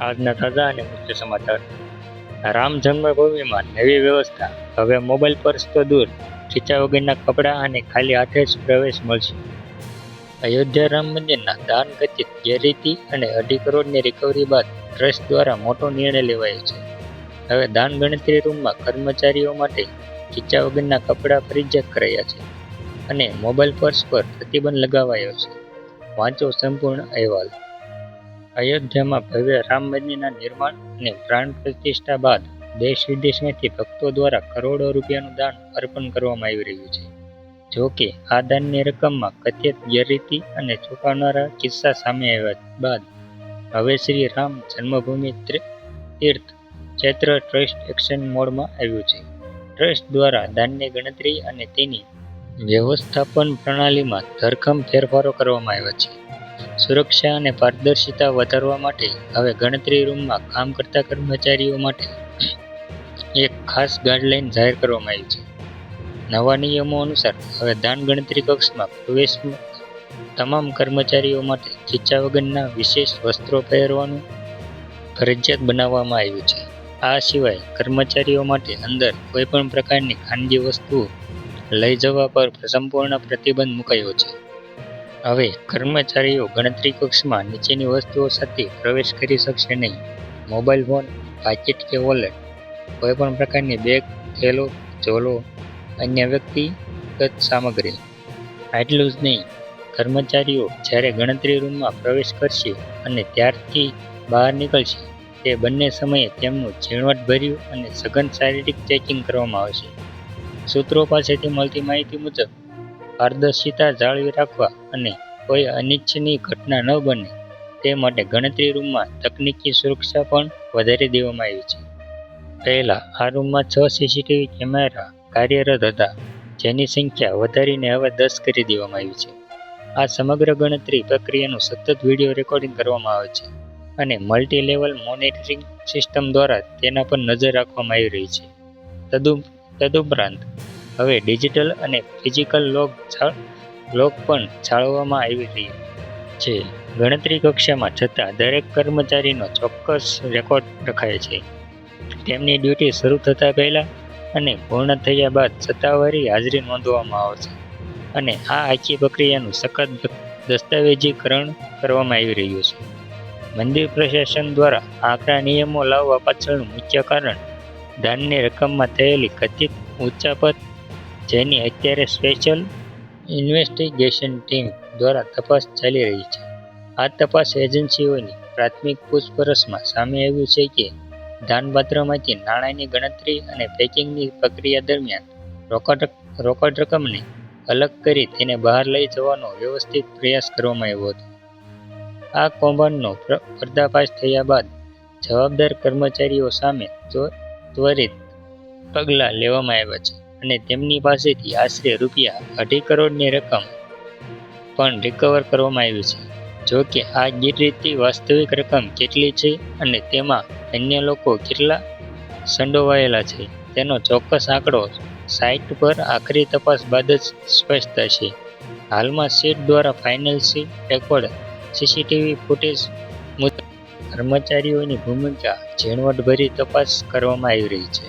આજના તાજા અને મુખ્ય સમાચાર. રામ જન્મભૂમિમાં નવી વ્યવસ્થા. હવે મોબાઈલ પર્સ તો દૂર, ખીચા વગરના કપડાં અને ખાલી હાથે જ પ્રવેશ મળશે. અયોધ્યા રામ મંદિરના દાન કથિત ગેરરીતિ અને 2.5 કરોડની રિકવરી બાદ ટ્રસ્ટ દ્વારા મોટો નિર્ણય લેવાયો છે. હવે દાન ગણતરી રૂમમાં કર્મચારીઓ માટે ખીચા વગરના કપડાં ફરજિયાત કરાયા છે અને મોબાઈલ પર્સ પર પ્રતિબંધ લગાવાયો છે. વાંચો સંપૂર્ણ અહેવાલ. અયોધ્યામાં ભવ્ય રામ મંદિરના નિર્માણ અને પ્રાણ પ્રતિષ્ઠા બાદ દેશ વિદેશમાંથી ભક્તો દ્વારા કરોડો રૂપિયાનું દાન અર્પણ કરવામાં આવી રહ્યું છે. જો કે આ દાનની રકમમાં કથિત ગેરરીતિ અને છુપાવનારા કિસ્સા સામે આવ્યા બાદ હવે શ્રી રામ જન્મભૂમિ તીર્થ ક્ષેત્ર ટ્રસ્ટ એક્શન મોડમાં આવ્યું છે. ટ્રસ્ટ દ્વારા દાનની ગણતરી અને તેની વ્યવસ્થાપન પ્રણાલીમાં ધરખમ ફેરફારો કરવામાં આવ્યા છે. સુરક્ષા અને પારદર્શિતા વધારવા માટે હવે ગણતરી રૂમમાં કામ કરતા કર્મચારીઓ માટે એક ખાસ ગાઈડલાઈન જાહેર કરવામાં આવી છે. નવા નિયમો અનુસાર હવે દાન ગણતરી કક્ષમાં પ્રવેશ તમામ કર્મચારીઓ માટે ખીચા વગરના વિશેષ વસ્ત્રો પહેરવાનું ફરજિયાત બનાવવામાં આવ્યું છે. આ સિવાય કર્મચારીઓ માટે અંદર કોઈપણ પ્રકારની ખાનગી વસ્તુઓ લઈ જવા પર સંપૂર્ણ પ્રતિબંધ મુકાયો છે. હવે કર્મચારીઓ ગણતરી કક્ષમાં નીચેની વસ્તુઓ સાથે પ્રવેશ કરી શકશે નહીં: મોબાઈલ ફોન, પાકીટ કે વોલેટ, કોઈપણ પ્રકારની બેગ, થેલો, ઝોલો, અન્ય વ્યક્તિગત સામગ્રી. આટલું જ નહીં, કર્મચારીઓ જ્યારે ગણતરી રૂમમાં પ્રવેશ કરશે અને ત્યારથી બહાર નીકળશે તે બંને સમયે તેમનું ઝીણવટભર્યું અને સઘન શારીરિક ચેકિંગ કરવામાં આવશે. સૂત્રો પાસેથી મળતી માહિતી મુજબ પારદર્શિતા જાળવી રાખવા અને કોઈ અનિચ્છનીય ઘટના ન બને તે માટે ગણતરી રૂમમાં તકનીકી સુરક્ષા પણ વધારી દેવામાં આવી છે. પહેલા આ રૂમમાં 6 સીસીટીવી કેમેરા કાર્યરત હતા, જેની સંખ્યા વધારીને હવે 10 કરી દેવામાં આવી છે. આ સમગ્ર ગણતરી પ્રક્રિયાનું સતત વિડીયો રેકોર્ડિંગ કરવામાં આવે છે અને મલ્ટી લેવલ મોનિટરિંગ સિસ્ટમ દ્વારા તેના પર નજર રાખવામાં આવી રહી છે. તદુપરાંત હવે ડિજિટલ અને ફિઝિકલ લોક પણ જાળવવામાં આવી રહ્યા છે. ગણતરી કક્ષામાં જતા દરેક કર્મચારીનો ચોક્કસ રેકોર્ડ રખાય છે. તેમની ડ્યુટી શરૂ થતાં પહેલાં અને પૂર્ણ થયા બાદ સત્તાવારી હાજરી નોંધવામાં આવશે અને આ આખી પ્રક્રિયાનું સખત દસ્તાવેજીકરણ કરવામાં આવી રહ્યું છે. મંદિર પ્રશાસન દ્વારા આકરા નિયમો લાવવા પાછળનું મુખ્ય કારણ દાનની રકમમાં થયેલી કથિત ઉચાપત, જેની અત્યારે સ્પેશિયલ ઇન્વેસ્ટિગેશન ટીમ દ્વારા તપાસ ચાલી રહી છે. આ તપાસ એજન્સીઓની પ્રાથમિક પૂછપરછમાં સામે આવ્યું છે કે દાનપાત્રમાંથી નાણાંની ગણતરી અને પેકિંગની પ્રક્રિયા દરમિયાન રોકડ રકમને અલગ કરી તેને બહાર લઈ જવાનો વ્યવસ્થિત પ્રયાસ કરવામાં આવ્યો હતો. આ કૌભાંડનો પર્દાફાશ થયા બાદ જવાબદાર કર્મચારીઓ સામે ત્વરિત પગલાં લેવામાં આવ્યા છે અને તેમની પાસેથી આશરે ₹2.5 કરોડની રકમ પણ રિકવર કરવામાં આવી છે. જો કે આ ગેરરીતિ વાસ્તવિક રકમ કેટલી છે અને તેમાં અન્ય લોકો કેટલા સંડોવાયેલા છે તેનો ચોક્કસ આંકડો સાઇટ પર આખરી તપાસ બાદ જ સ્પષ્ટ થશે. હાલમાં સીટ દ્વારા ફાઇનલ રેકોર્ડ સીસીટીવી ફૂટેજ મુજબ કર્મચારીઓની ભૂમિકા ઝીણવટભરી તપાસ કરવામાં આવી રહી છે.